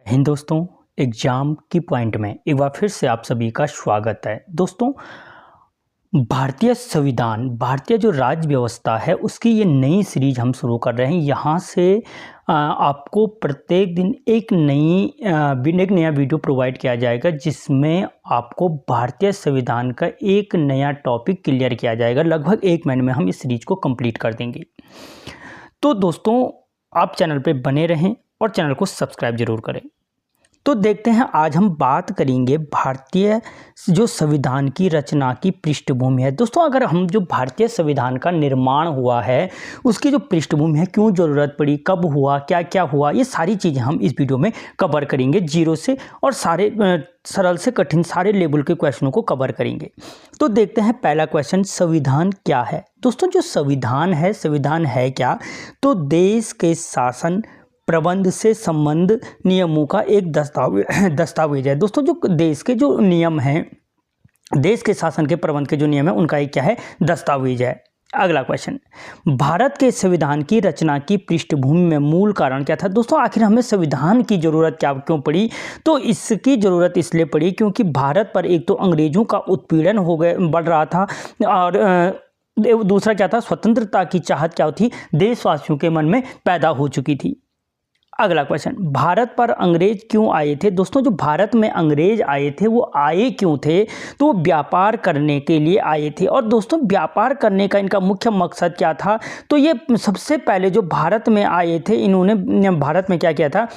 हिंद दोस्तों, एग्जाम की पॉइंट में एक बार फिर से आप सभी का स्वागत है। दोस्तों, भारतीय संविधान, भारतीय जो राज्य व्यवस्था है उसकी ये नई सीरीज हम शुरू कर रहे हैं। यहाँ से आपको प्रत्येक दिन एक नया वीडियो प्रोवाइड किया जाएगा जिसमें आपको भारतीय संविधान का एक नया टॉपिक क्लियर किया जाएगा। लगभग 1 महीने में हम इस सीरीज को कंप्लीट कर देंगे। तो दोस्तों, आप चैनल पे बने रहें और चैनल को सब्सक्राइब जरूर करें। तो देखते हैं, आज हम बात करेंगे भारतीय जो संविधान की रचना की पृष्ठभूमि है। दोस्तों, अगर हम जो भारतीय संविधान का निर्माण हुआ है उसकी जो पृष्ठभूमि है, क्यों ज़रूरत पड़ी, कब हुआ, क्या क्या हुआ, ये सारी चीज़ें हम इस वीडियो में कवर करेंगे जीरो से, और सारे सरल से कठिन सारे लेवल के क्वेश्चनों को कवर करेंगे। तो देखते हैं, पहला क्वेश्चन, संविधान क्या है। दोस्तों, जो संविधान है क्या? तो देश के शासन प्रबंध से संबंध नियमों का एक दस्तावेज है। दोस्तों, जो देश के जो नियम हैं, देश के शासन के प्रबंध के जो नियम है उनका एक क्या है? दस्तावेज है। अगला क्वेश्चन, भारत के संविधान की रचना की पृष्ठभूमि में मूल कारण क्या था? दोस्तों, आखिर हमें संविधान की जरूरत क्यों पड़ी? तो इसकी जरूरत इसलिए पड़ी क्योंकि भारत पर एक तो अंग्रेजों का उत्पीड़न बढ़ रहा था, और दूसरा क्या था? स्वतंत्रता की चाहत क्या थी? देशवासियों के मन में पैदा हो चुकी थी। अगला क्वेश्चन, भारत पर अंग्रेज क्यों आए थे? दोस्तों, जो भारत में अंग्रेज आए थे वो आए क्यों थे? तो वो व्यापार करने के लिए आए थे। और दोस्तों, व्यापार करने का इनका मुख्य मकसद क्या था? तो ये सबसे पहले जो भारत में आए थे, इन्होंने भारत में क्या किया था?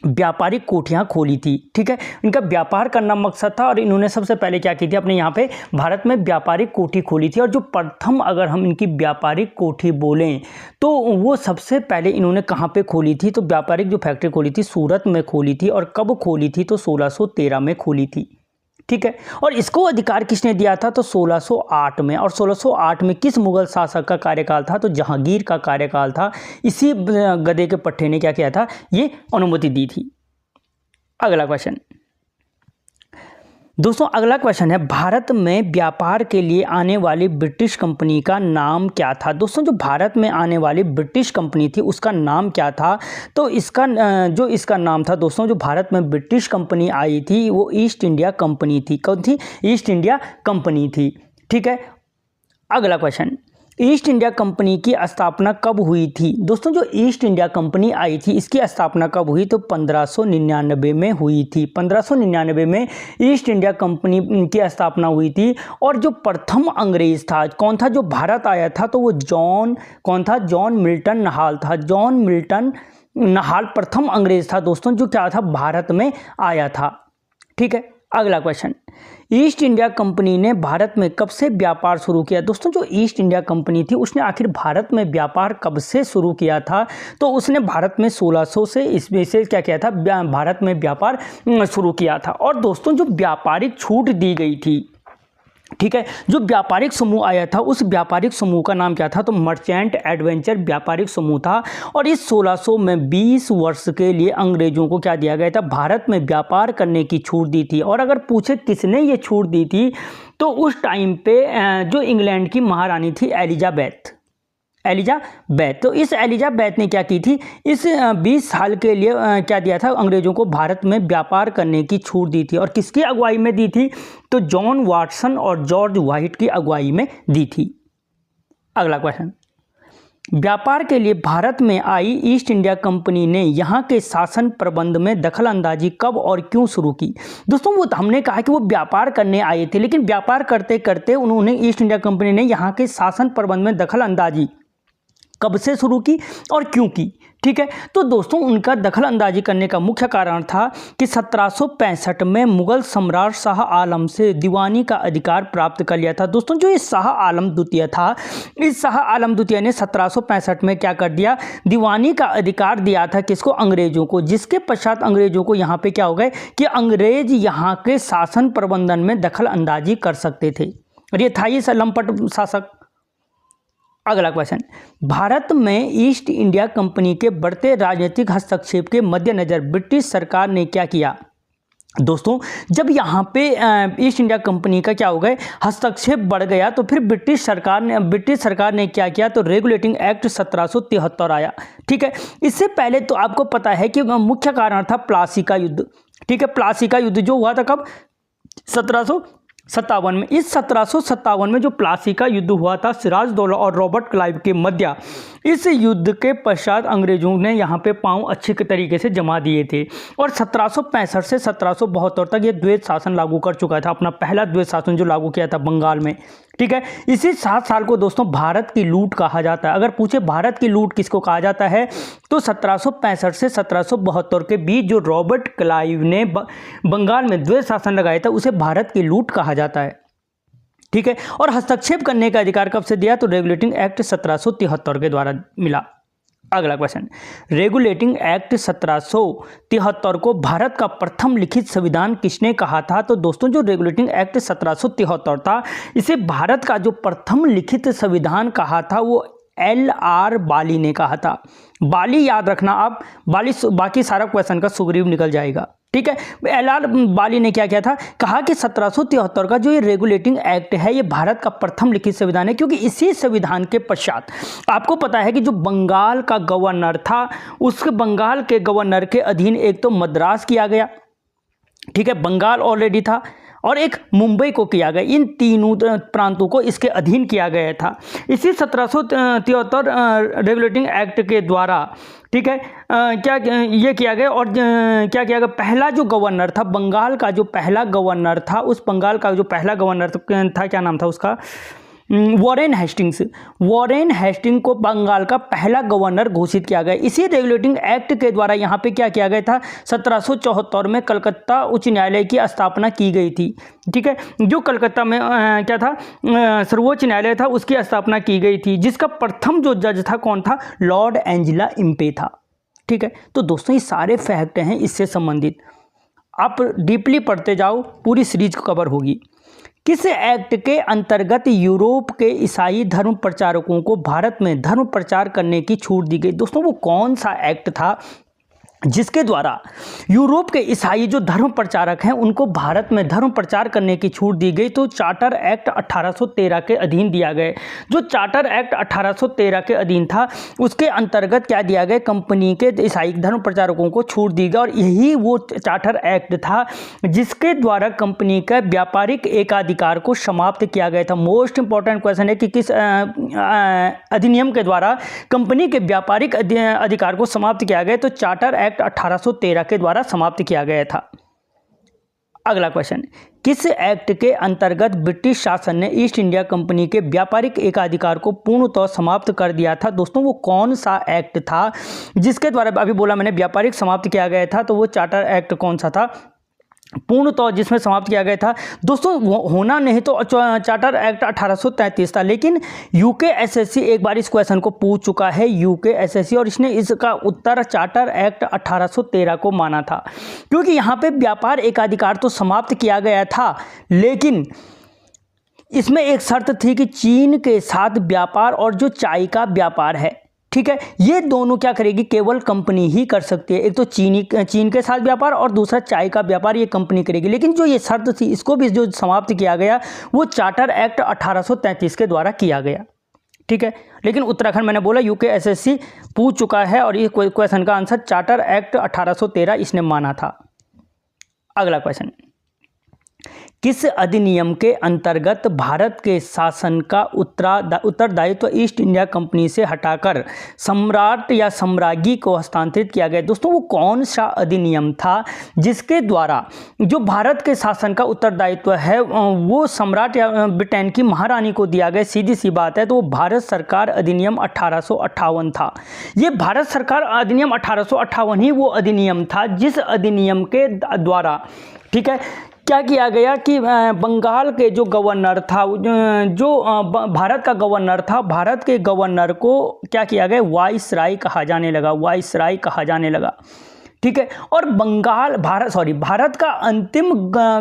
व्यापारिक कोठियाँ खोली थी। ठीक है, इनका व्यापार करना मकसद था, और इन्होंने सबसे पहले क्या की थी? अपने यहाँ पे भारत में व्यापारिक कोठी खोली थी। और जो प्रथम, अगर हम इनकी व्यापारिक कोठी बोलें तो वो सबसे पहले इन्होंने कहाँ पे खोली थी? तो व्यापारिक जो फैक्ट्री खोली थी सूरत में खोली थी। और कब खोली थी? तो 1613 में खोली थी। ठीक है, और इसको अधिकार किसने दिया था? तो 1608 में। और 1608 में किस मुगल शासक का कार्यकाल था? तो जहांगीर का कार्यकाल था। इसी गधे के पट्टे ने क्या किया था? ये अनुमति दी थी। अगला क्वेश्चन, दोस्तों, अगला क्वेश्चन है, भारत में व्यापार के लिए आने वाली ब्रिटिश कंपनी का नाम क्या था? दोस्तों, जो भारत में आने वाली ब्रिटिश कंपनी थी उसका नाम क्या था? तो इसका नाम था, दोस्तों, जो भारत में ब्रिटिश कंपनी आई थी वो ईस्ट इंडिया कंपनी थी। कौन थी? ईस्ट इंडिया कंपनी थी। ठीक है, अगला क्वेश्चन, ईस्ट इंडिया कंपनी की स्थापना कब हुई थी? दोस्तों, जो ईस्ट इंडिया कंपनी आई थी इसकी स्थापना कब हुई? तो 1599 में हुई थी। 1599 में ईस्ट इंडिया कंपनी की स्थापना हुई थी। और जो प्रथम अंग्रेज था, कौन था जो भारत आया था? तो वो कौन था? जॉन मिल्टन नहाल था। जॉन मिल्टन नहाल प्रथम अंग्रेज था दोस्तों, जो क्या था? भारत में आया था। ठीक है, अगला क्वेश्चन, ईस्ट इंडिया कंपनी ने भारत में कब से व्यापार शुरू किया? दोस्तों, जो ईस्ट इंडिया कंपनी थी उसने आखिर भारत में व्यापार कब से शुरू किया था? तो उसने भारत में 1600 से इसमें से क्या किया था? भारत में व्यापार शुरू किया था। और दोस्तों, जो व्यापारिक छूट दी गई थी, ठीक है, जो व्यापारिक समूह आया था उस व्यापारिक समूह का नाम क्या था? तो मर्चेंट एडवेंचर व्यापारिक समूह था। और इस 1600 में 20 वर्ष के लिए अंग्रेजों को क्या दिया गया था? भारत में व्यापार करने की छूट दी थी। और अगर पूछे किसने ये छूट दी थी, तो उस टाइम पे जो इंग्लैंड की महारानी थी एलिजाबेथ। तो इस एलिजाबेथ ने क्या की थी? इस 20 साल के लिए क्या दिया था? अंग्रेजों को भारत में व्यापार करने की छूट दी थी। और किसकी अगुवाई में दी थी? तो जॉन वाटसन और जॉर्ज व्हाइट की अगुवाई में दी थी। अगला क्वेश्चन, व्यापार के लिए भारत में आई ईस्ट इंडिया कंपनी ने यहाँ के शासन प्रबंध में दखल अंदाजी कब और क्यों शुरू की? दोस्तों, वो हमने कहा कि वो व्यापार करने आए थे, लेकिन व्यापार करते करते उन्होंने, ईस्ट इंडिया कंपनी ने यहाँ के शासन प्रबंध में दखल अंदाजी कब से शुरू की और क्यों की? ठीक है, तो दोस्तों, उनका दखल अंदाजी करने का मुख्य कारण था कि 1765 में मुगल सम्राट शाह आलम से दीवानी का अधिकार प्राप्त कर लिया था। दोस्तों, जो ये शाह आलम द्वितीय था, इस शाह आलम द्वितीय ने 1765 में क्या कर दिया? दीवानी का अधिकार दिया था। किसको? अंग्रेजों को। जिसके पश्चात अंग्रेजों को यहाँ पे क्या हो गए कि अंग्रेज यहाँ के शासन प्रबंधन में दखल अंदाजी कर सकते थे। और ये था ये लंपट शासक। अगला क्वेश्चन, भारत में ईस्ट इंडिया कंपनी के बढ़ते राजनीतिक हस्तक्षेप के मद्देनजर ब्रिटिश सरकार ने क्या किया? दोस्तों जब यहाँ पे ईस्ट इंडिया कंपनी का क्या हो गया, हस्तक्षेप बढ़ गया, तो फिर ब्रिटिश सरकार ने क्या किया, तो रेगुलेटिंग एक्ट 1773 आया। ठीक है, इससे पहले तो आपको पता है कि मुख्य कारण था प्लासी का युद्ध। ठीक है, प्लासी का युद्ध जो हुआ था कब, 1757 में। इस 1757 में जो प्लासी का युद्ध हुआ था सिराजदौला और रॉबर्ट क्लाइव के मध्य, इस युद्ध के पश्चात अंग्रेजों ने यहाँ पे पांव अच्छे तरीके से जमा दिए थे और 1765 से 1772 तक ये द्वैत शासन लागू कर चुका था, अपना पहला द्वैत शासन जो लागू किया था बंगाल में। ठीक है, इसी 7 साल को दोस्तों भारत की लूट कहा जाता है। अगर पूछे भारत की लूट किसको कहा जाता है, तो 1765 से 1772 के बीच जो रॉबर्ट क्लाइव ने बंगाल में द्वैत शासन लगाया था उसे भारत की लूट कहा जाता है। ठीक है, और हस्तक्षेप करने का अधिकार कब से दिया, तो रेगुलेटिंग एक्ट 1773 के द्वारा मिला। अगला क्वेश्चन, रेगुलेटिंग एक्ट 1773 को भारत का प्रथम लिखित संविधान किसने कहा था, तो दोस्तों जो रेगुलेटिंग एक्ट 1773 था इसे भारत का जो प्रथम लिखित संविधान कहा था वो LR बाली ने कहा था। बाली याद रखना आप, बाली बाकी सारा क्वेश्चन का सुग्रीव निकल जाएगा। ठीक है, LR बाली ने क्या किया था, कहा कि 1773 का जो ये रेगुलेटिंग एक्ट है ये भारत का प्रथम लिखित संविधान है, क्योंकि इसी संविधान के पश्चात आपको पता है कि जो बंगाल का गवर्नर था उसके बंगाल के गवर्नर के अधीन एक तो मद्रास किया गया, ठीक है, बंगाल ऑलरेडी था, और एक मुंबई को किया गया। इन तीनों प्रांतों को इसके अधीन किया गया था। इसी 1773 रेगुलेटिंग एक्ट के द्वारा, ठीक है, क्या ये किया गया, और क्या किया गया, पहला जो गवर्नर था बंगाल का, जो पहला गवर्नर था, उस बंगाल का जो पहला गवर्नर था, क्या नाम था उसका, वॉरेन हेस्टिंग को बंगाल का पहला गवर्नर घोषित किया गया। इसी रेगुलेटिंग एक्ट के द्वारा यहाँ पे क्या किया गया था, 1774 में कलकत्ता उच्च न्यायालय की स्थापना की गई थी। ठीक है, जो कलकत्ता में क्या था, सर्वोच्च न्यायालय था, उसकी स्थापना की गई थी, जिसका प्रथम जो जज था कौन था, लॉर्ड एंजिला इम्पे था। ठीक है, तो दोस्तों ये सारे फैक्ट हैं इससे संबंधित, आप डीपली पढ़ते जाओ, पूरी सीरीज कवर होगी। किस एक्ट के अंतर्गत यूरोप के ईसाई धर्म प्रचारकों को भारत में धर्म प्रचार करने की छूट दी गई, दोस्तों वो कौन सा एक्ट था जिसके द्वारा यूरोप के ईसाई जो धर्म प्रचारक हैं उनको भारत में धर्म प्रचार करने की छूट दी गई, तो चार्टर एक्ट 1813 के अधीन दिया गया। जो चार्टर एक्ट 1813 के अधीन था उसके अंतर्गत क्या दिया गया, कंपनी के ईसाई धर्म प्रचारकों को छूट दी गई, और यही वो चार्टर एक्ट था जिसके द्वारा कंपनी का व्यापारिक एकाधिकार को समाप्त किया गया था। मोस्ट इंपॉर्टेंट क्वेश्चन है कि किस अधिनियम के द्वारा कंपनी के व्यापारिक अधिकार को समाप्त किया गया, तो चार्टर एक्ट 1813 के द्वारा समाप्त किया गया था। अगला क्वेश्चन, किस एक्ट के अंतर्गत ब्रिटिश शासन ने ईस्ट इंडिया कंपनी के व्यापारिक एकाधिकार को पूर्णतः समाप्त कर दिया था, दोस्तों वो कौन सा एक्ट था जिसके द्वारा, अभी बोला मैंने व्यापारिक समाप्त किया गया था, तो वो चार्टर एक्ट कौन सा था पूर्णतः जिसमें समाप्त किया गया था, दोस्तों होना नहीं तो चार्टर एक्ट 1833 था। लेकिन यूके एसएससी एक बार इस क्वेश्चन को पूछ चुका है, यूके एसएससी, और इसने इसका उत्तर चार्टर एक्ट 1813 को माना था, क्योंकि यहाँ पे व्यापार एकाधिकार तो समाप्त किया गया था, लेकिन इसमें एक शर्त थी कि चीन के साथ व्यापार और जो चाय का व्यापार है, ठीक है, ये दोनों क्या करेगी, केवल कंपनी ही कर सकती है। एक तो चीन के साथ व्यापार और दूसरा चाय का व्यापार ये कंपनी करेगी। लेकिन जो ये शर्त थी इसको भी जो समाप्त किया गया वो चार्टर एक्ट 1833 के द्वारा किया गया। ठीक है, लेकिन उत्तराखंड मैंने बोला यूके एसएससी पूछ चुका है और ये क्वेश्चन का आंसर चार्टर एक्ट 1813 इसने माना था। अगला क्वेश्चन, किस अधिनियम के अंतर्गत भारत के शासन का उत्तरदायित्व ईस्ट इंडिया कंपनी से हटाकर सम्राट या सम्राज्ञी को हस्तांतरित किया गया, दोस्तों वो कौन सा अधिनियम था जिसके द्वारा जो भारत के शासन का उत्तरदायित्व है वो सम्राट या ब्रिटेन की महारानी को दिया गया, सीधी सी बात है, तो वो भारत सरकार अधिनियम 1858 था। ये भारत सरकार अधिनियम 1858 ही वो अधिनियम था जिस अधिनियम के द्वारा, ठीक है, क्या किया गया कि बंगाल के जो गवर्नर था, जो भारत का गवर्नर था, भारत के गवर्नर को क्या किया गया, वाइसराय कहा जाने लगा, वाइसराय कहा जाने लगा। ठीक है, और भारत का अंतिम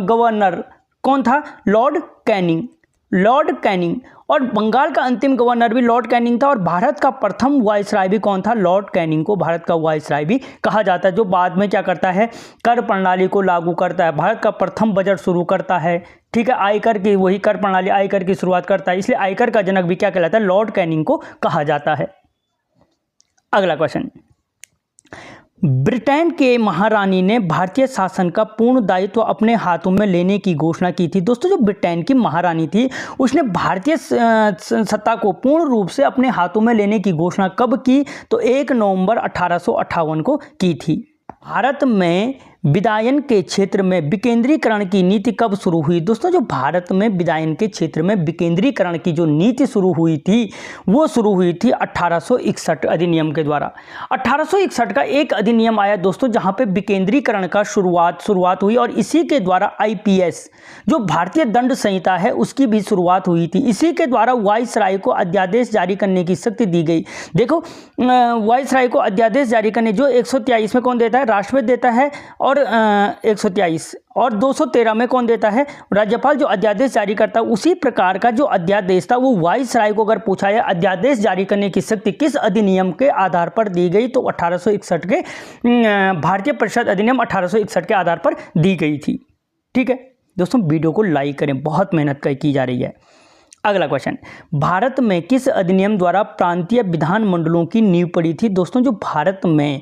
गवर्नर कौन था, लॉर्ड कैनिंग, और बंगाल का अंतिम गवर्नर भी लॉर्ड कैनिंग था, और भारत का प्रथम वायसराय भी कौन था? लॉर्ड कैनिंग को भारत का वायसराय भी कहा जाता है, जो बाद में क्या करता है? कर प्रणाली को लागू करता है, भारत का प्रथम बजट शुरू करता है, ठीक है, आयकर की, वही कर प्रणाली आयकर की शुरुआत करता है, इसलिए आयकर का जनक भी क्या कहलाता है? लॉर्ड कैनिंग को कहा जाता है। अगला क्वेश्चन, ब्रिटेन के महारानी ने भारतीय शासन का पूर्ण दायित्व अपने हाथों में लेने की घोषणा की थी। दोस्तों, जो ब्रिटेन की महारानी थी उसने भारतीय सत्ता को पूर्ण रूप से अपने हाथों में लेने की घोषणा कब की? तो 1 नवंबर 1858 को की थी। भारत में विदायन के क्षेत्र में विकेंद्रीकरण की नीति कब शुरू हुई? दोस्तों, जो भारत में विदायन के क्षेत्र में विकेंद्रीकरण की जो नीति शुरू हुई थी वो शुरू हुई थी 1861 अधिनियम के द्वारा। 1861 का एक अधिनियम आया दोस्तों, जहां पे विकेंद्रीकरण का शुरुआत हुई, और इसी के द्वारा आईपीएस जो भारतीय दंड संहिता है उसकी भी शुरुआत हुई थी। इसी के द्वारा वायसराय को अध्यादेश जारी करने की शक्ति दी गई। देखो, वायसराय को अध्यादेश जारी करने जो 123 में कौन देता है? राष्ट्रपति देता है, और 123 और 213 में कौन देता है? राज्यपाल जो अध्यादेश जारी करता है। उसी प्रकार का जो अध्यादेश था वो वायसराय को अगर पूछा है अध्यादेश जारी करने की शक्ति किस अधिनियम के आधार पर दी गई, तो 1861 के भारतीय परिषद अधिनियम 1861 के आधार पर दी गई थी। ठीक है दोस्तों, वीडियो को लाइक करें, बहुत मेहनत की जा रही है। अगला क्वेश्चन, भारत में किस अधिनियम द्वारा प्रांतीय विधान मंडलों की नींव पड़ी थी? दोस्तों, जो भारत में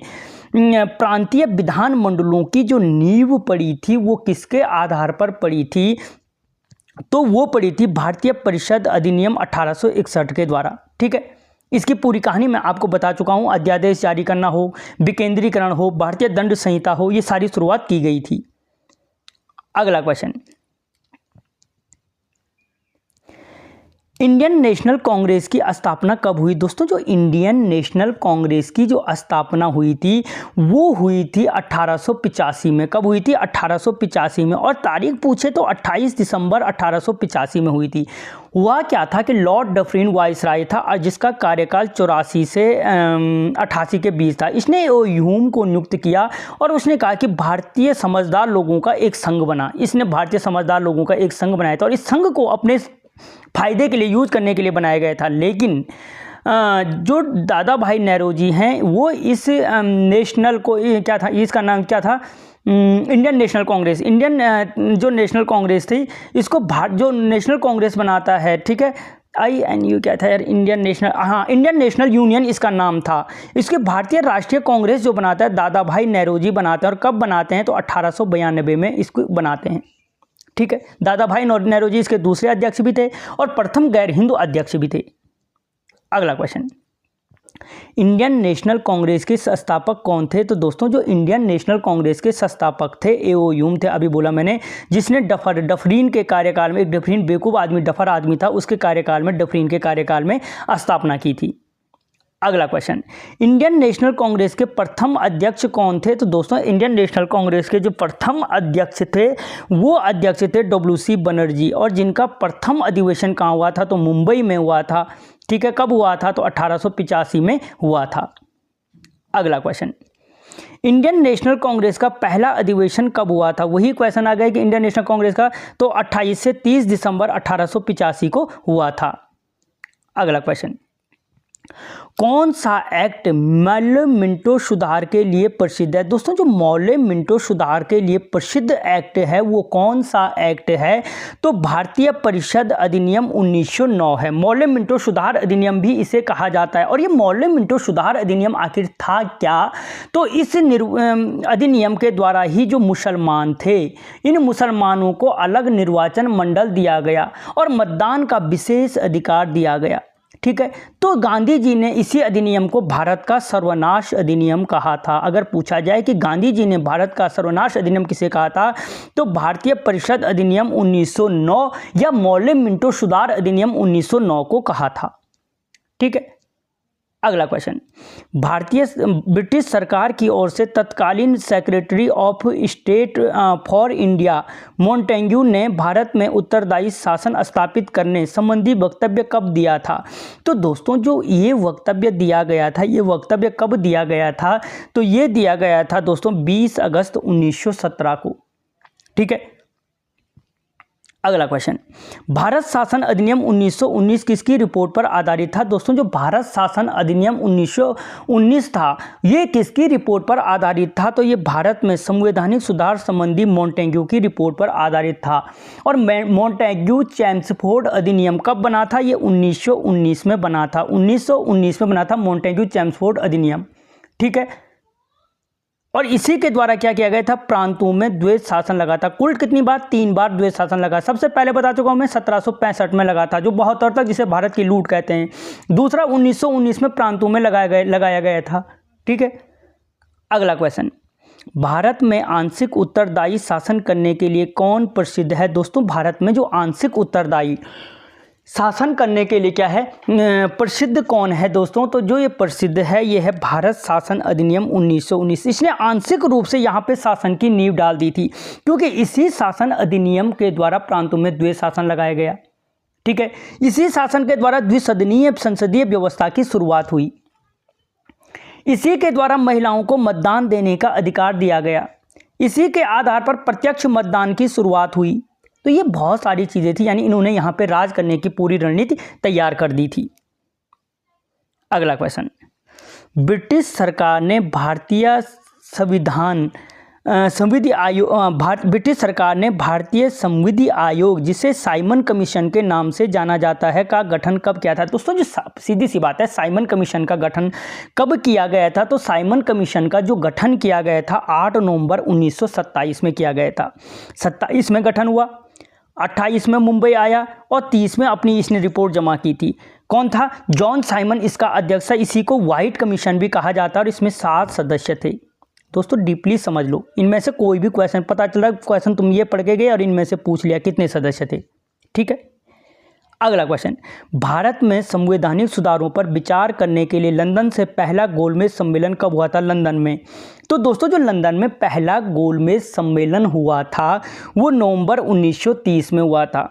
प्रांतीय विधान मंडलों की जो नींव पड़ी थी वो किसके आधार पर पड़ी थी? तो वो पड़ी थी भारतीय परिषद अधिनियम 1861 के द्वारा। ठीक है, इसकी पूरी कहानी मैं आपको बता चुका हूं। अध्यादेश जारी करना हो, विकेंद्रीकरण हो, भारतीय दंड संहिता हो, ये सारी शुरुआत की गई थी। अगला क्वेश्चन, इंडियन नेशनल कांग्रेस की स्थापना कब हुई? दोस्तों, जो इंडियन नेशनल कांग्रेस की जो स्थापना हुई थी वो हुई थी 1885 में। कब हुई थी? 1885 में। और तारीख पूछे तो 28 दिसंबर 1885 में हुई थी। हुआ क्या था कि लॉर्ड डफरिन वायसराय था, और जिसका कार्यकाल 84 से 88 के बीच था। इसने ह्यूम को नियुक्त किया और उसने कहा कि भारतीय समझदार लोगों का एक संघ बना। इसने भारतीय समझदार लोगों का एक संघ बनाया था, और इस संघ को अपने फायदे के लिए यूज करने के लिए बनाया गया था। लेकिन जो दादा भाई नेहरू हैं वो इस नेशनल को क्या था, इसका नाम क्या था? Indian national Congress. इंडियन जो नेशनल कांग्रेस थी, इसको जो नेशनल कांग्रेस बनाता है, ठीक है, INU क्या था यार? इंडियन नेशनल, हाँ, इंडियन नेशनल यूनियन इसका नाम था। इसके भारतीय राष्ट्रीय कांग्रेस जो बनाता है दादा भाई नेहरू जी बनाते हैं। और कब बनाते हैं? तो 1892 में इसको बनाते हैं। ठीक है, दादा भाई नेहरू जी इसके दूसरे अध्यक्ष भी थे और प्रथम गैर हिंदू अध्यक्ष भी थे। अगला क्वेश्चन, इंडियन नेशनल कांग्रेस के संस्थापक कौन थे? तो दोस्तों, जो इंडियन नेशनल कांग्रेस के संस्थापक थे एओ ह्यूम थे, अभी बोला मैंने, जिसने डफरीन के कार्यकाल में, एक डफरीन बेवकूफ़ आदमी, डफर आदमी था, उसके कार्यकाल में, डफरीन के कार्यकाल में स्थापना की थी। अगला क्वेश्चन, इंडियन नेशनल कांग्रेस के प्रथम अध्यक्ष कौन थे? तो दोस्तों, इंडियन नेशनल कांग्रेस के जो प्रथम अध्यक्ष थे वो अध्यक्ष थे WC बनर्जी, और जिनका प्रथम अधिवेशन कहाँ हुआ था? तो मुंबई में हुआ था। ठीक है, कब हुआ था? तो 1885 में हुआ था। अगला क्वेश्चन, इंडियन नेशनल कांग्रेस का पहला अधिवेशन कब हुआ था? वही क्वेश्चन आ गया कि इंडियन नेशनल कांग्रेस का, तो 28 से 30 दिसंबर 1885 को हुआ था। अगला क्वेश्चन, कौन सा एक्ट मौले मिंटो सुधार के लिए प्रसिद्ध है? दोस्तों, जो मौले मिंटो सुधार के लिए प्रसिद्ध एक्ट है वो कौन सा एक्ट है? तो भारतीय परिषद अधिनियम 1909 है। मौले मिंटो सुधार अधिनियम भी इसे कहा जाता है। और ये मौले मिंटो सुधार अधिनियम आखिर था क्या? तो इस अधिनियम के द्वारा ही जो मुसलमान थे, इन मुसलमानों को अलग निर्वाचन मंडल दिया गया और मतदान का विशेष अधिकार दिया गया। ठीक है, तो गांधी जी ने इसी अधिनियम को भारत का सर्वनाश अधिनियम कहा था। अगर पूछा जाए कि गांधी जी ने भारत का सर्वनाश अधिनियम किसे कहा था, तो भारतीय परिषद अधिनियम 1909 या मौले मिंटो सुधार अधिनियम 1909 को कहा था। ठीक है, अगला क्वेश्चन, ब्रिटिश सरकार की ओर से तत्कालीन secretary of state for India Montagu ने भारत में उत्तरदायी शासन स्थापित करने संबंधी वक्तव्य कब दिया था? तो दोस्तों, जो ये वक्तव्य दिया गया था, ये वक्तव्य कब दिया गया था? तो ये दिया गया था दोस्तों 20 अगस्त 1917 को। ठीक है, अगला क्वेश्चन, भारत शासन अधिनियम 1919 किसकी रिपोर्ट पर आधारित था? दोस्तों जो भारत शासन अधिनियम 1919 था ये किसकी रिपोर्ट पर आधारित था? तो ये भारत में संवैधानिक सुधार संबंधी मोंटेग्यू की रिपोर्ट पर आधारित था। और मोंटेग्यू चेम्सफोर्ड अधिनियम कब बना था? ये 1919 में बना था। 1919 में बना था मोंटेग्यू चेम्सफोर्ड अधिनियम। ठीक है, और इसी के द्वारा क्या किया गया था? प्रांतों में द्वैध शासन लगा था। कुल कितनी बार? 3 बार द्वैध शासन लगा। सबसे पहले बता चुका हूं मैं 1765 में लगा था, जो 72 तक, जिसे भारत की लूट कहते हैं। दूसरा 1919 में प्रांतों में लगाया गया था। ठीक है, अगला क्वेश्चन, भारत में आंशिक उत्तरदायी शासन करने के लिए कौन प्रसिद्ध है? दोस्तों भारत में जो आंशिक उत्तरदायी शासन करने के लिए क्या है, प्रसिद्ध कौन है दोस्तों? तो जो ये प्रसिद्ध है ये है भारत शासन अधिनियम 1919। इसने आंशिक रूप से यहाँ पे शासन की नींव डाल दी थी, क्योंकि इसी शासन अधिनियम के द्वारा प्रांतों में द्वैध शासन लगाया गया। ठीक है, इसी शासन के द्वारा द्विसदनीय संसदीय व्यवस्था की शुरुआत हुई। इसी के द्वारा महिलाओं को मतदान देने का अधिकार दिया गया। इसी के आधार पर प्रत्यक्ष मतदान की शुरुआत हुई। तो ये बहुत सारी चीज़ें थी, यानी इन्होंने यहाँ पे राज करने की पूरी रणनीति तैयार कर दी थी। अगला क्वेश्चन, ब्रिटिश सरकार ने भारतीय संविधि आयोग, जिसे साइमन कमीशन के नाम से जाना जाता है, का गठन कब किया था? दोस्तों जो सीधी सी बात है, साइमन कमीशन का गठन कब किया गया था? तो साइमन कमीशन का जो गठन किया गया था 8 नवंबर 1927 में किया गया था। 27 में गठन हुआ, 28 में मुंबई आया और 30 में अपनी इसने रिपोर्ट जमा की थी। कौन था? जॉन साइमन इसका अध्यक्ष था। इसी को व्हाइट कमीशन भी कहा जाता है और इसमें 7 सदस्य थे। दोस्तों डीपली समझ लो, इनमें से कोई भी क्वेश्चन पता चल रहा है, क्वेश्चन तुम ये पढ़ के गए और इनमें से पूछ लिया कितने सदस्य थे। ठीक है, अगला क्वेश्चन, भारत में संवैधानिक सुधारों पर विचार करने के लिए लंदन से पहला गोलमेज सम्मेलन कब हुआ था? लंदन में। तो दोस्तों जो लंदन में पहला गोलमेज सम्मेलन हुआ था वो नवंबर 1930 में हुआ था।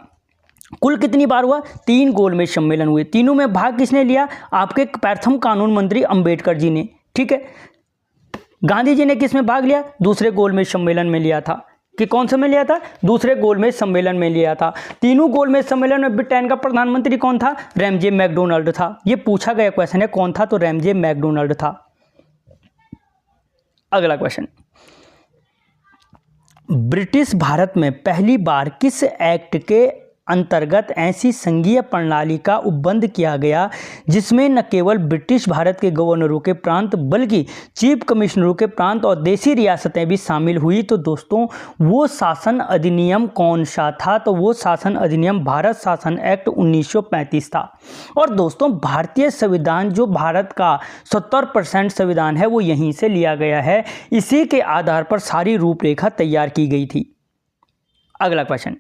कुल कितनी बार हुआ? 3 गोलमेज सम्मेलन हुए। तीनों में भाग किसने लिया? आपके प्रथम कानून मंत्री अंबेडकर जी ने। ठीक है, गांधी जी ने किस में भाग लिया? दूसरे गोलमेज सम्मेलन में लिया था। कि कौन से में लिया था? दूसरे गोलमेज सम्मेलन में लिया था। तीनों गोलमेज सम्मेलन में ब्रिटेन का प्रधानमंत्री कौन था? रैमजे मैकडोनाल्ड था। ये पूछा गया क्वेश्चन है, कौन था? तो रैमजे मैकडोनाल्ड था। अगला क्वेश्चन, ब्रिटिश भारत में पहली बार किस एक्ट के अंतर्गत ऐसी संघीय प्रणाली का उपबंध किया गया जिसमें न केवल ब्रिटिश भारत के गवर्नरों के प्रांत बल्कि चीफ कमिश्नरों के प्रांत और देशी रियासतें भी शामिल हुई? तो दोस्तों वो शासन अधिनियम कौन सा था? तो वो शासन अधिनियम भारत शासन एक्ट 1935 था। और दोस्तों भारतीय संविधान जो भारत का 70% संविधान है वो यहीं से लिया गया है। इसी के आधार पर सारी रूपरेखा तैयार की गई थी। अगला क्वेश्चन,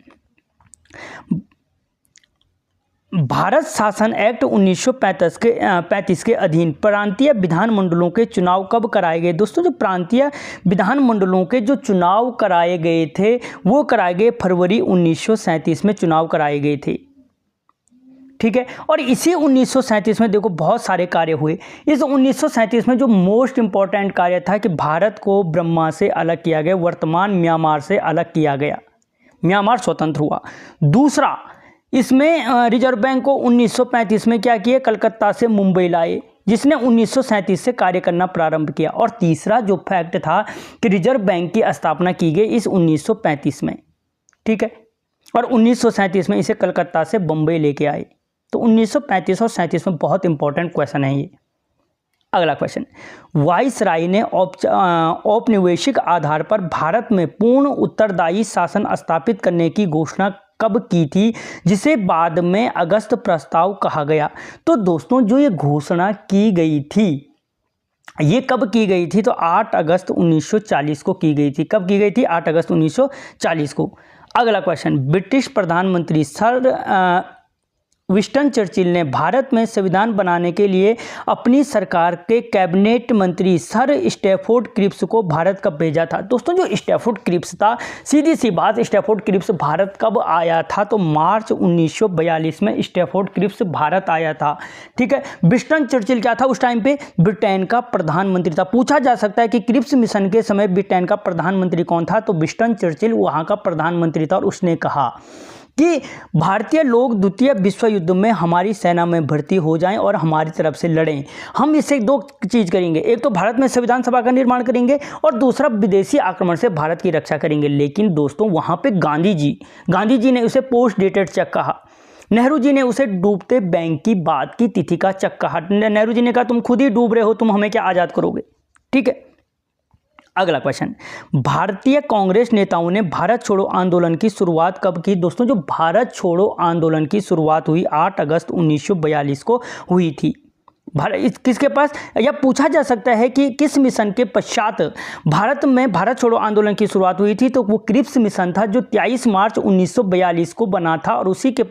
भारत शासन एक्ट 1935 के अधीन प्रांतीय विधानमंडलों के चुनाव कब कराए गए? दोस्तों जो प्रांतीय विधानमंडलों के जो चुनाव कराए गए थे वो कराए गए फरवरी 1937 में चुनाव कराए गए थे। ठीक है, और इसी 1937 में देखो बहुत सारे कार्य हुए। इस 1937 में जो मोस्ट इंपॉर्टेंट कार्य था कि भारत को बर्मा से अलग किया गया, वर्तमान म्यांमार से अलग किया गया, म्यांमार स्वतंत्र हुआ। दूसरा, इसमें रिजर्व बैंक को 1935 में क्या किया? कलकत्ता से मुंबई लाए, जिसने 1937 से कार्य करना प्रारंभ किया। और तीसरा जो फैक्ट था कि रिजर्व बैंक की स्थापना की गई इस 1935 में। ठीक है, और 1937 में इसे कलकत्ता से बम्बई लेके आए। तो 1935 और 37 में बहुत इंपॉर्टेंट क्वेश्चन है ये। अगला क्वेश्चन, वाइसराय ने औपनिवेशिक आधार पर भारत में पूर्ण उत्तरदायी शासन स्थापित करने की घोषणा कब की थी, जिसे बाद में अगस्त प्रस्ताव कहा गया? तो दोस्तों जो ये घोषणा की गई थी ये कब की गई थी? तो 8 अगस्त 1940 को की गई थी। कब की गई थी? 8 अगस्त 1940 को। अगला क्वेश्चन, ब्रिटिश प्रधानमंत्री सर विंस्टन चर्चिल ने भारत में संविधान बनाने के लिए अपनी सरकार के कैबिनेट मंत्री सर स्टैफोर्ड क्रिप्स को भारत कब भेजा था? दोस्तों जो स्टैफोर्ड क्रिप्स था, सीधी सी बात, स्टैफोर्ड क्रिप्स भारत कब आया था? तो मार्च 1942 में स्टैफोर्ड क्रिप्स भारत आया था। ठीक है, विंस्टन चर्चिल क्या था उस टाइम पे? ब्रिटेन का प्रधानमंत्री था। पूछा जा सकता है कि क्रिप्स मिशन के समय ब्रिटेन का प्रधानमंत्री कौन था? तो विंस्टन चर्चिल वहाँ का प्रधानमंत्री था। और उसने कहा कि भारतीय लोग द्वितीय विश्व युद्ध में हमारी सेना में भर्ती हो जाएं और हमारी तरफ से लड़ें। हम इससे दो चीज़ करेंगे, एक तो भारत में संविधान सभा का निर्माण करेंगे और दूसरा विदेशी आक्रमण से भारत की रक्षा करेंगे। लेकिन दोस्तों वहाँ पे गांधी जी ने उसे पोस्ट डेटेड चेक कहा, नेहरू जी ने उसे डूबते बैंक की बात की तिथि का चेक कहा। नेहरू जी ने कहा तुम खुद ही डूब रहे हो, तुम हमें क्या आज़ाद करोगे। ठीक है, अगला क्वेश्चन, भारतीय कांग्रेस नेताओं ने भारत छोड़ो आंदोलन की शुरुआत कब की। दोस्तों जो भारत छोड़ो आंदोलन की शुरुआत हुई 8 अगस्त 1942 को हुई थी। किसके पास, या पूछा जा सकता है कि किस मिशन के पश्चात भारत में भारत छोड़ो आंदोलन की शुरुआत हुई थी, तो वो क्रिप्स मिशन था जो 23 मार्च 1942 को बना था और उसी के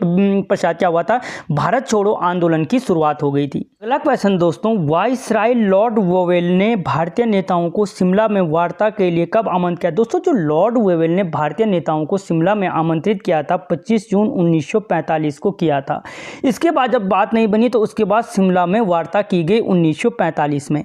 पश्चात क्या हुआ था, भारत छोड़ो आंदोलन की शुरुआत हो गई थी। अगला क्वेश्चन दोस्तों, वायसराय लॉर्ड वोवेल ने भारतीय नेताओं को शिमला में वार्ता के लिए कब आमंत्रित किया। दोस्तों जो लॉर्ड वोवेल ने भारतीय नेताओं को शिमला में आमंत्रित किया था 25 जून 1945 को किया था। इसके बाद जब बात नहीं बनी तो उसके बाद शिमला में वार्ता की गई 1945 में।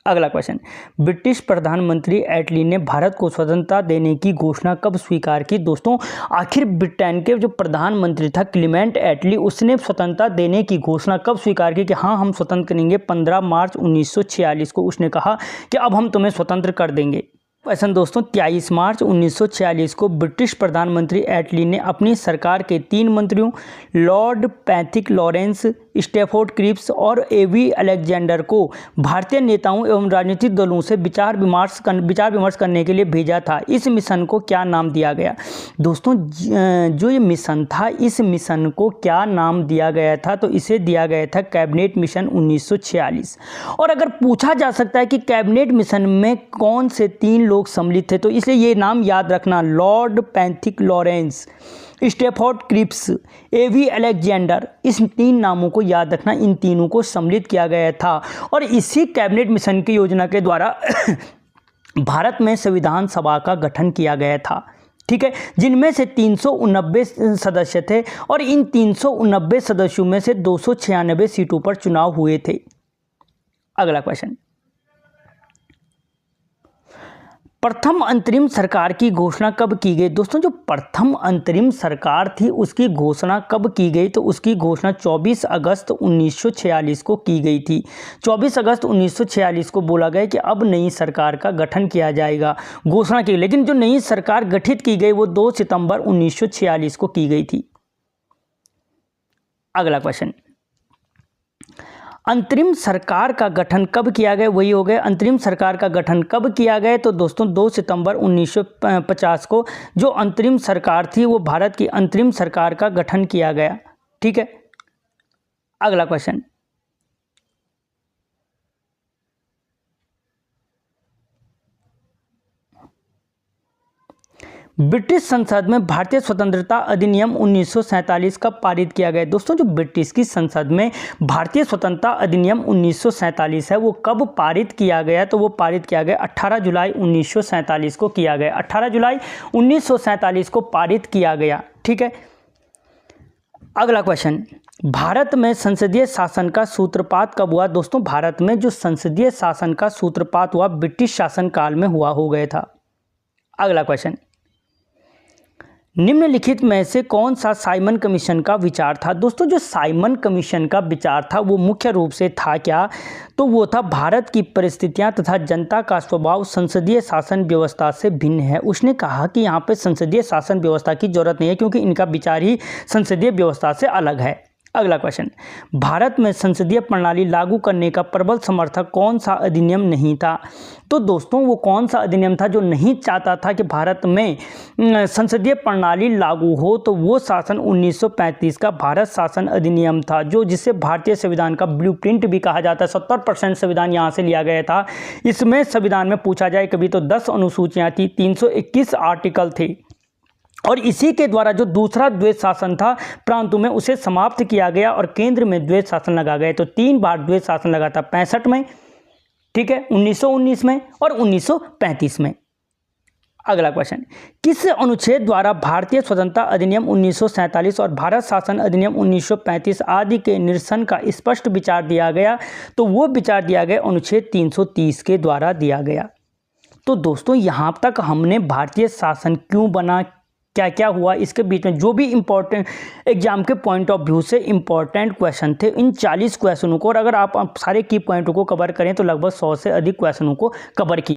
अगला क्वेश्चन, ब्रिटिश प्रधानमंत्री एटली ने भारत को स्वतंत्रता देने की घोषणा कब स्वीकार की। दोस्तों आखिर ब्रिटेन के जो प्रधानमंत्री था क्लीमेंट एटली, उसने स्वतंत्रता देने की घोषणा कब स्वीकार की कि हाँ हम स्वतंत्र करेंगे। 15 मार्च 1946 को उसने कहा कि अब हम तुम्हें स्वतंत्र कर देंगे। क्वेश्चन दोस्तों, 23 मार्च 1946 को ब्रिटिश प्रधानमंत्री एटली ने अपनी सरकार के 3 मंत्रियों Lord Pethick Lawrence, Stafford Cripps और एवी अलेक्जेंडर को भारतीय नेताओं एवं राजनीतिक दलों से विचार विमर्श करने के लिए भेजा था। इस मिशन को क्या नाम दिया गया। दोस्तों जो ये मिशन था, इस मिशन को क्या नाम दिया गया था, तो इसे दिया गया था कैबिनेट मिशन 1946। और अगर पूछा जा सकता है कि कैबिनेट मिशन में कौन से 3 लोग सम्मिलित थे, तो इसलिए ये नाम याद रखना, Lord Pethick Lawrence, Stafford Cripps, A V Alexander, इस 3 नामों को याद रखना। इन तीनों को सम्मिलित किया गया था और इसी कैबिनेट मिशन की योजना के द्वारा भारत में संविधान सभा का गठन किया गया था। ठीक है, जिनमें से 389 सदस्य थे और इन 389 सदस्यों में से 296 सीटों पर चुनाव हुए थे। अगला क्वेश्चन, प्रथम अंतरिम सरकार की घोषणा कब की गई। दोस्तों जो प्रथम अंतरिम सरकार थी उसकी घोषणा कब की गई, तो उसकी घोषणा 24 अगस्त 1946 को की गई थी। 24 अगस्त 1946 को बोला गया कि अब नई सरकार का गठन किया जाएगा, घोषणा की। लेकिन जो नई सरकार गठित की गई वो 2 सितंबर 1946 को की गई थी। अगला क्वेश्चन, अंतरिम सरकार का गठन कब किया गया, वही हो गया अंतरिम सरकार का गठन कब किया गया, तो दोस्तों 2 सितंबर 1950 को जो अंतरिम सरकार थी वो भारत की अंतरिम सरकार का गठन किया गया। ठीक है, अगला क्वेश्चन, ब्रिटिश संसद में भारतीय स्वतंत्रता अधिनियम 1947 कब पारित किया गया। दोस्तों जो ब्रिटिश की संसद में भारतीय स्वतंत्रता अधिनियम 1947 है वो कब पारित किया गया, तो वो पारित किया गया 18 जुलाई 1947 को किया गया। 18 जुलाई 1947 को पारित किया गया। ठीक है, अगला क्वेश्चन, भारत में संसदीय शासन का सूत्रपात कब हुआ। दोस्तों भारत में जो संसदीय शासन का सूत्रपात हुआ ब्रिटिश शासनकाल में हो गया था। अगला क्वेश्चन, निम्नलिखित में से कौन सा साइमन कमीशन का विचार था। दोस्तों जो साइमन कमीशन का विचार था वो मुख्य रूप से था क्या, तो वो था भारत की परिस्थितियां तथा जनता का स्वभाव संसदीय शासन व्यवस्था से भिन्न है। उसने कहा कि यहाँ पे संसदीय शासन व्यवस्था की जरूरत नहीं है क्योंकि इनका विचार ही संसदीय व्यवस्था से अलग है। अगला क्वेश्चन, भारत में संसदीय प्रणाली लागू करने का प्रबल समर्थक कौन सा अधिनियम नहीं था। तो दोस्तों वो कौन सा अधिनियम था जो नहीं चाहता था कि भारत में संसदीय प्रणाली लागू हो, तो वो शासन 1935 का भारत शासन अधिनियम था, जो जिसे भारतीय संविधान का ब्लूप्रिंट भी कहा जाता है। 70% संविधान यहाँ से लिया गया था। इसमें संविधान में पूछा जाए कभी तो 10 अनुसूचियाँ थी, 321 आर्टिकल थे और इसी के द्वारा जो दूसरा द्वैध शासन था प्रांतों में उसे समाप्त किया गया और केंद्र में द्वैध शासन लगा गया। तो 3 बार द्वैध शासन लगा था, 65 में, ठीक है, 1919 में और 1935 में। अगला क्वेश्चन, किस अनुच्छेद द्वारा भारतीय स्वतंत्रता अधिनियम 1947 और भारत शासन अधिनियम 1935 आदि के निरसन का स्पष्ट विचार दिया गया, तो वो विचार दिया गया अनुच्छेद 330 के द्वारा दिया गया। तो दोस्तों यहाँ तक हमने भारतीय शासन क्यों बना, क्या क्या हुआ, इसके बीच में जो भी इंपॉर्टेंट एग्जाम के पॉइंट ऑफ व्यू से इंपॉर्टेंट क्वेश्चन थे, इन 40 क्वेश्चनों को, और अगर आप सारे की पॉइंटों को कवर करें तो लगभग 100 से अधिक क्वेश्चनों को कवर किया।